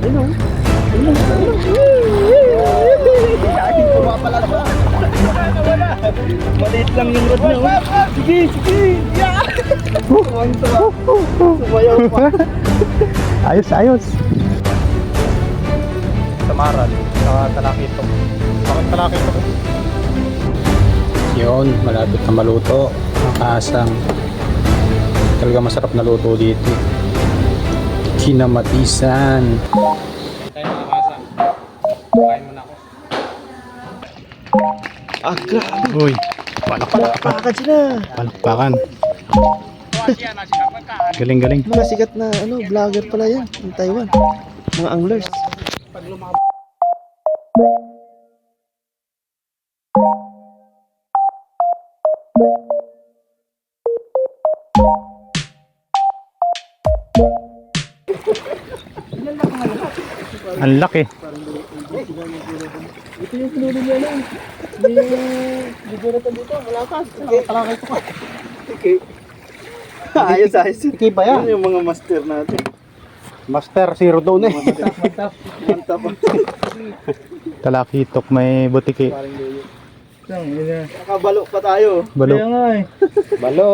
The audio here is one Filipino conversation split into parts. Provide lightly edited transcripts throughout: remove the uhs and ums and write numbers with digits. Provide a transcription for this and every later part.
Ayun. Ayun. Ayun. Pumapala siya. Wala. Maliit lang yung rod niya. Sige, sige. Yeah. Sumayaw pa. Ayos, ayos. Samaran. Talakito. Bakit talakito? Yun, malapit na maluto. Nakasang. Talaga masarap na luto dito. Kinamatisan. Tayo nakakasang. Kain mo na ako. Ah, grabe. Uy, Palakpakan sila. palakpakan. Galing, galing. Mga sikat na vlogger pala yan ng Taiwan. Mga anglers. Ang laki. Ito yung sinuli niya lang. May biguratan dito. Malakas. Talakay ko ka. Okay. Ayos, ayos. Okay ba yan? Yan yung mga master natin. Master, zero daw na eh. Mantap. Talakitok, may butiki. Nakabalo pa tayo. Balo. Balo.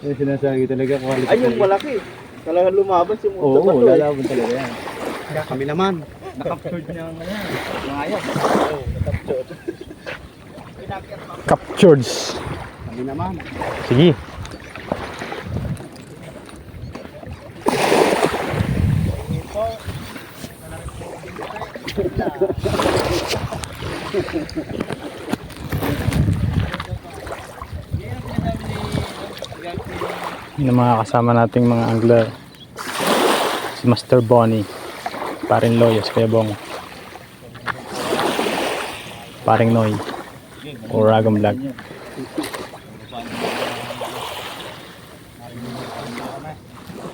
Yung sinasabi talaga quality. Ay, yung malaki. Talagang lumaban si Muta. Oo, lalaban talaga yan. Kami naman. Nakaptured niya nga yan. Ngayon. Oo, nakaptured. Captured. Kami naman. Sige. Yung mga kasama nating mga angler, si Master Bonnie, paring Loyos, Kuya Bong, paring Noy, o Ragam Vlog.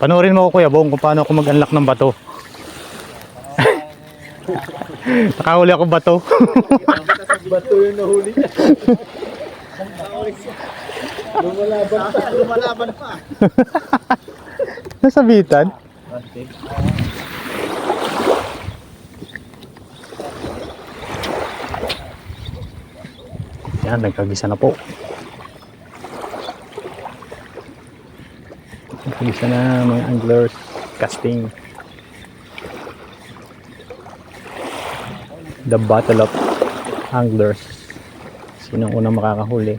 Panoorin mo ako, Kuya Bong, kung paano ako mag-unlock ng bato. Nakahuli ako bato. Bato yung nahuli niya. Lumalaban pa. Nasabitan. Yan, nagkagisa na po. Nagkagisa na mga anglers, casting. The battle of anglers. Sinong unang makakahuli?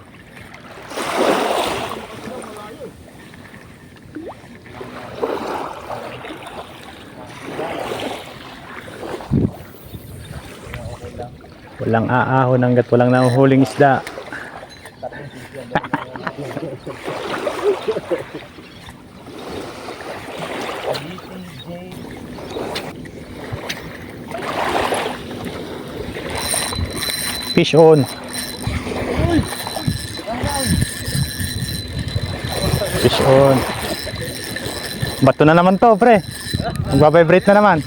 Walang aahon hanggat walang nahuhuling isda. Fish on. Fish on. Bato na naman to, pre. Magbabibrate na naman.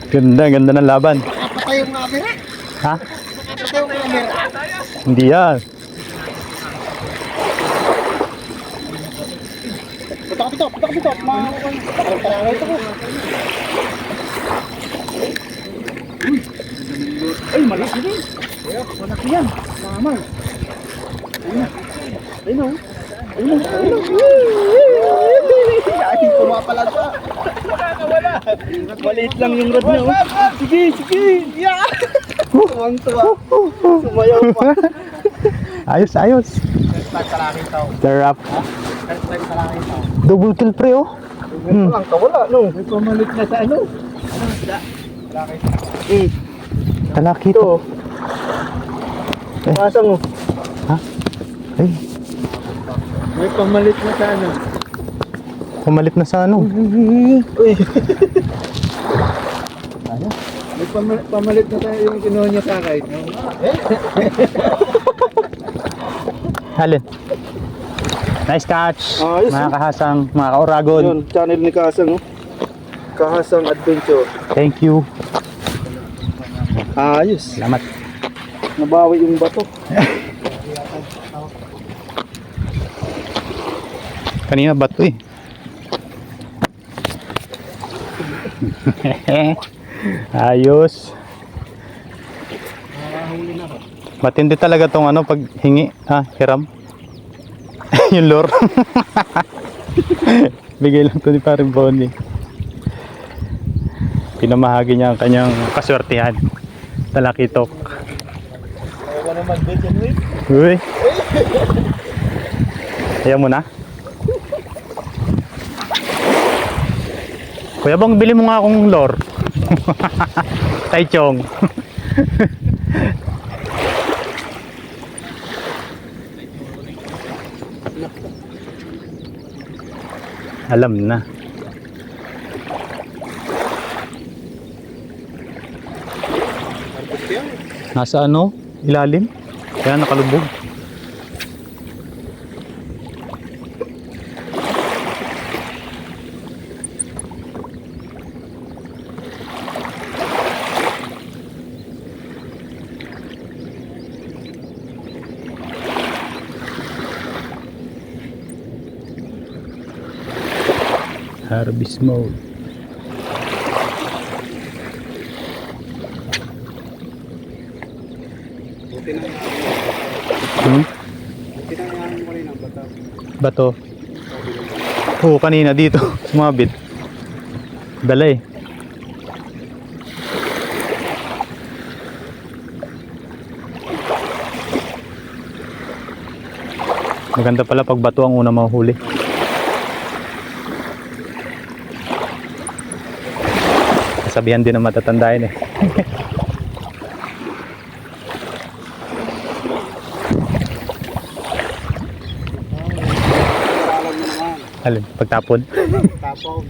Ganda, ganda ng laban. Nakapatay yung camera. Ha? Nakapatay yung camera. Hindi yan. Pitok. Talakay ito ko. Ay, malaki din. Malaki yan. Mamay. Ayun. Ay, pumapala siya. Wala. Maliit lang yung rod niya. Sige. Yeah. Tuwang-tuwa. Sumayaw pa. Ayos, ayos. Sarap. Double kill, pre, oh. Walang kawala, no? May pamalit na sa ano? Anong isda? Talakito. Pasang, oh. Ha? Ay, May pamalit na sa ano? pumalit na sa ano? Uy. Ano? May pamalit na tayo yung kinuha niya sa akin. Alin? Nice catch, Ayos, mga oh. kahasang, mga kauragon. Yun, channel ni Kahasang, oh. Kahasang Adventure. Thank you. Ayos. Salamat. Nabawi yung bato. Kanina bato eh. Ayos. Matindi talaga tong ano pag hingi, hiram. Yung lure. Bigay lang to ni Paring Bonnie. Pinamahagi niya ang kanyang kaswertihan. Talakitok. Ayaw na mag-bait yan, wait. Uy. Ayaw mo na? Kuya Bong, bili mo nga akong lure. Taichung. Alam na. Nasa ano? Ilalim? Kaya nakalubog. Harvest mode. Buti na Buti na yan mo rin ang bata. Bato. Oo, kanina dito. Sumabit. Dala eh. Maganda pala pag bato ang una mahuli. Sabihan din ng matatandain eh. Alin, pagtapon? Tapon.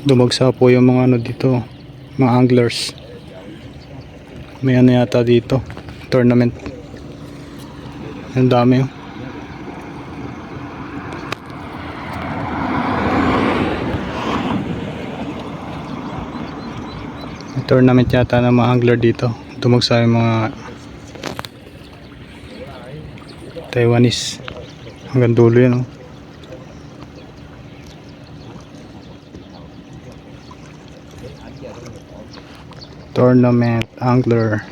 Dumagsa po yung mga ano dito, mga anglers. May ano yata dito, tournament. Ang dami oh. May tournament yata ng mga angler dito. Dumagsa yung mga Taiwanese. Hanggang dulo yan oh. Tournament angler.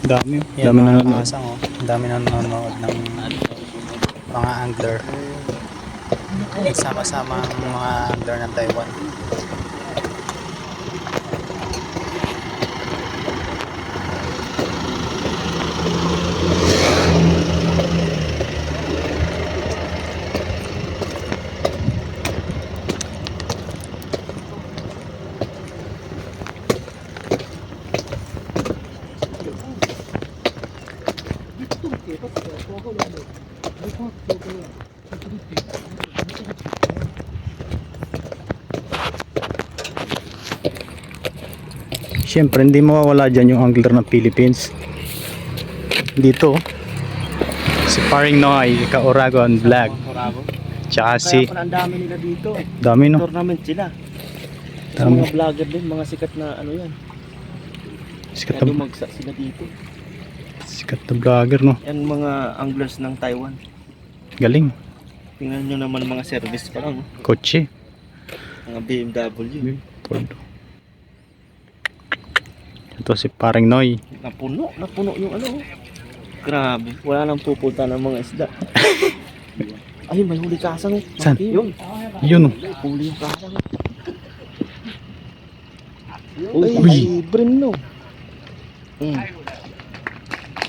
Dami, Yan, dami mga na kasang, oh. Dami na nanonood ng mga angler. Sama-sama ang mga angler ng Taiwan. Siyempre hindi mawawala dyan yung angler ng Philippines. dito. Si Paring Noy, Ka-Oragon Vlog. Orago. Tsaka Kaya si pala ang dami nila dito. dami no. Tournament sila. Sa Dami. mga vlogger din, mga sikat na ano yan. Sikat Kaya na, dumagsa sila dito. sikat na vlogger no. Yan mga anglers ng Taiwan. Galing. Tingnan nyo naman mga service pa lang. Kotse. Mga BMW. Ford. Ito si Paring Noy. Napuno yung ano. Grabe, wala nang pupunta ng mga isda. Ayun, may huli kasang. Saan? Yun, Yun oh. huli yung kasang. Uy. Ay, brim no.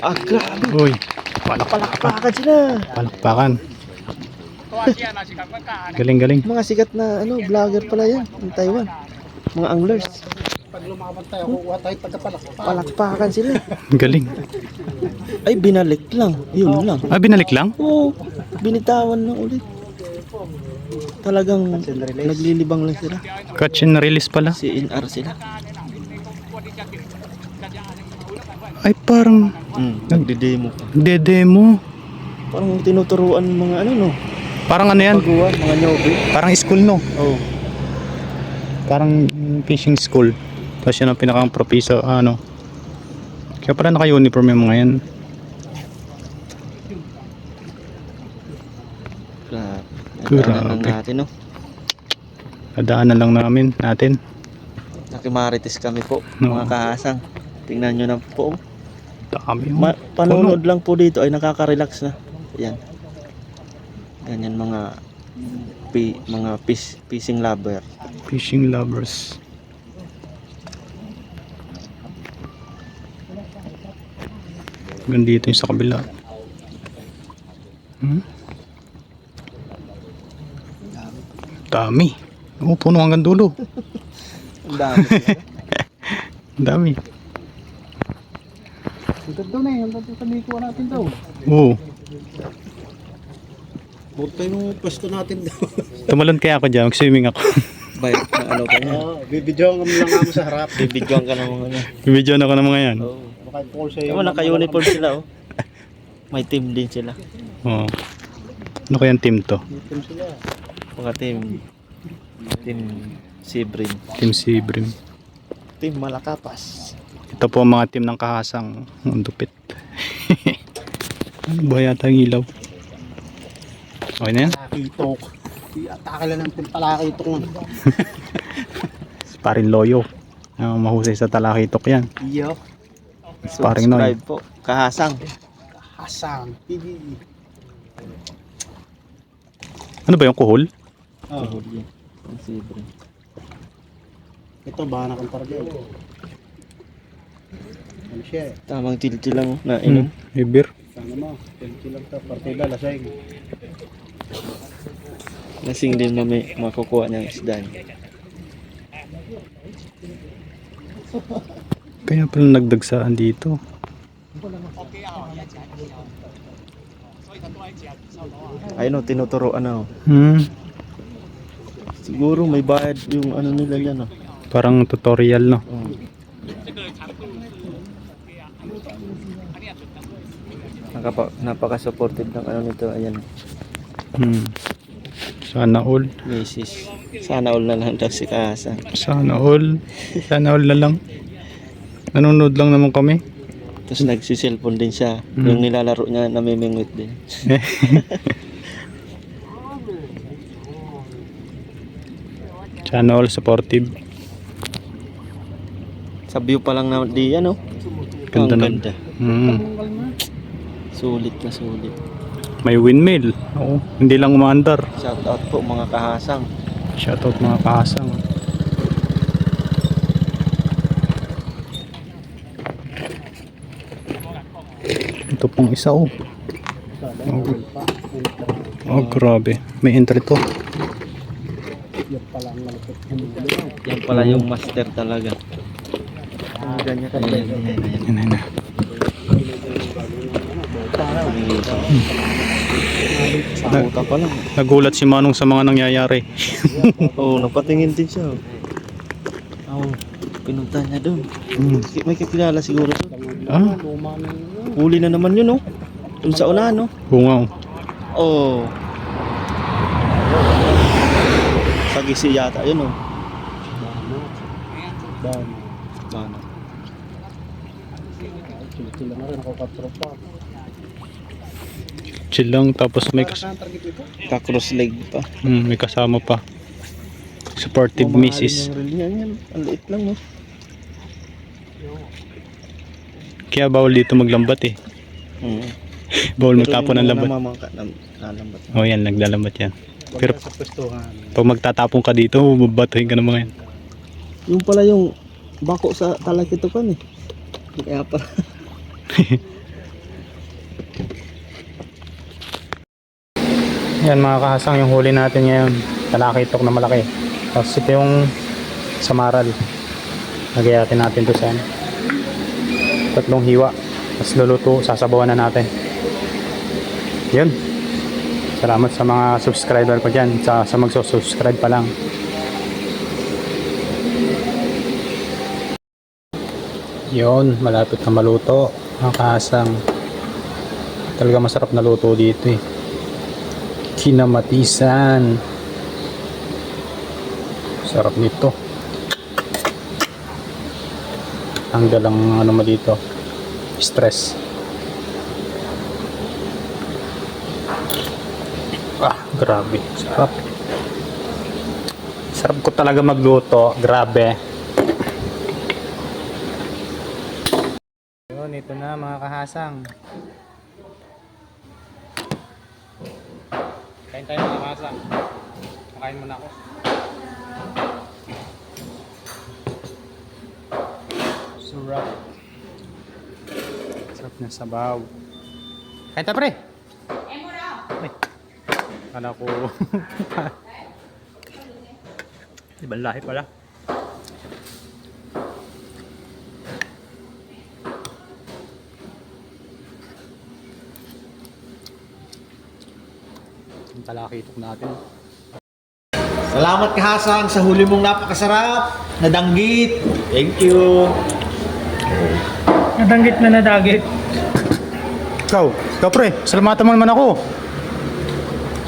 Ah, grabe. Uy. Palakpakan sila. Palakpakan. Galing. Mga sikat na ano, vlogger pala yan ng Taiwan. Mga anglers. Pag lumaban tayo, kukuha tayo pagkapalakpak. Palakpakan sila. Galing. Ay, binalik lang. Yun lang. Ah, binalik lang? Oo, binitawan lang ulit. Talagang naglilibang lang sila. Catch and release pala. CNR sila. Ay, parang Nagde-demo. demo. Parang tinuturuan ng mga ano no. Parang ano yan? Baguhan, mga nyobe. Parang school no. Oh. Parang fishing school. Tapos yun ang pinakang propiso, ano. Kaya pala naka-uniform yung mga yan. Grabe. Grabe. Nadaanan lang natin no. Nadaanan lang natin. Nakimarites kami po, No. mga kahasang. Tingnan nyo na po. Dami. Panonood lang po dito ay nakaka-relax na. Yan. Ganyan mga fishing lover. Fishing lovers. Gandito yung sa kabila. Dami. Oh, puno hanggang dulo. Ang dami. Ang dami. Ang ganda na eh, ang ganda sa mikuha natin daw. Oo. Buto yung pwesto natin daw. Tumalon kaya ako dyan. Mag-swimming ako. Bay, na ano ka niya? Bibidyoan kami lang ako sa harap. Bibidyoan ka ng mga ano. Bibidyoan ako ng mga yan. Oo. Maka-call sa'yo. Ewan, naka-uniform sila oh. May team din sila. Oo. Ano kayang team to? Meeting sila. Mga team Sibrin. Team Sibrim. Team Malakapas. Ito po ang mga team ng kahasang. Ang dupit. Ano ba yata ang ilaw? Okay na yan? Palakitok. Atake lang ng palakitok nun. Paring Loyo. Mahusay sa talakitok yan. Iyo. Paring Noy. Subscribe po. Kahasang. Hasang. TV. Ano ba yung kuhol? Oh. Sibrin. Ito ba kang target? Ano siya eh? Tamang chill-chill lang oh, na inom. May beer. Ano mo? Pensi lang to. Partida lasing. Lasing din makukuha niyang isda niya. Kaya pala nagdagsaan dito. Ayun oh, tinuturoan na oh. Siguro may bayad yung ano nila dyan oh. Parang tutorial no. Napaka-supportive ng ano nito. Ayan. Sana all. Mrs. Sana all na lang daw si Kahasang. Sana all. Sana all na lang. Nanonood lang naman kami. Tapos nagsiselfon din siya. Yung nilalaro niya namimingwit din. Sana all supportive. Sa view pa lang na di ano. Ganda Ang na. ganda. Sulit na sulit. May windmill. Oo. Hindi lang umaandar. Shout out po mga Kahasang. Shoutout mga kahasang. Ito pong isa oh. Oh grabe. May entry to. Yan pala yung master talaga. Ganyan ka. Ayan. Yan na. Sakuta pa lang. Nagulat si Manong sa mga nangyayari. Oo, napatingin din siya. Oo, pinunta niya doon. May kakilala siguro doon. Ah, Luma na yun. Huli na naman yun, oh. Dun sa una, no? Bungaw. Oh. Sagisi yata yun, oh. Bana. Chill lang, tapos may, Ka-cross leg pa. may kasama pa. Supportive misis. Yan. Ang liit lang, no? Kaya bawal dito maglambat eh. Bawal magtapon ng lambat. Nalambat. Oh yan, naglalambat yan. Pero pag magtatapon ka dito, babatuhin ka ng mga yan. Yung pala yung bako sa talakitukan, eh. Kaya pa. Yan mga kahasang, yung huli natin ngayon. Talakitok na malaki. Tapos ito yung samaral. Lagayatin natin to sa 3 hiwa. Tapos luluto, sasabawan na natin. Yun. Salamat sa mga subscriber ko dyan. Sa magsusubscribe pa lang. Yun, malapit na maluto. Mga kahasang. Talaga masarap na luto dito eh. Kinamatisan. Sarap nito. Tanggal ang ano mo dito, stress. Grabe, sarap. Sarap ko talaga magluto, grabe. Yun, ito na mga kahasang. Kain tayo mga kahasang. Makain muna ako. Sarap. Sarap na sabaw. Kain tayo pre. Ay. Kala ko. Ibang lahi pala. Ang talakitok natin. Salamat Kahasang sa huli mong napakasarap na danggit. Thank you. Nadanggit na nadagit. Ikaw pre, salamatan mo naman ako.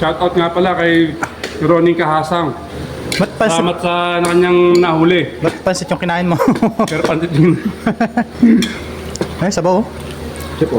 Shoutout nga pala kay Ronnie Kahasang. Ba't pansit, Salamat sa kanyang nahuli. ba't pansit yung kinain mo? Pero pantit yun. Ay, sabaw. Siya po.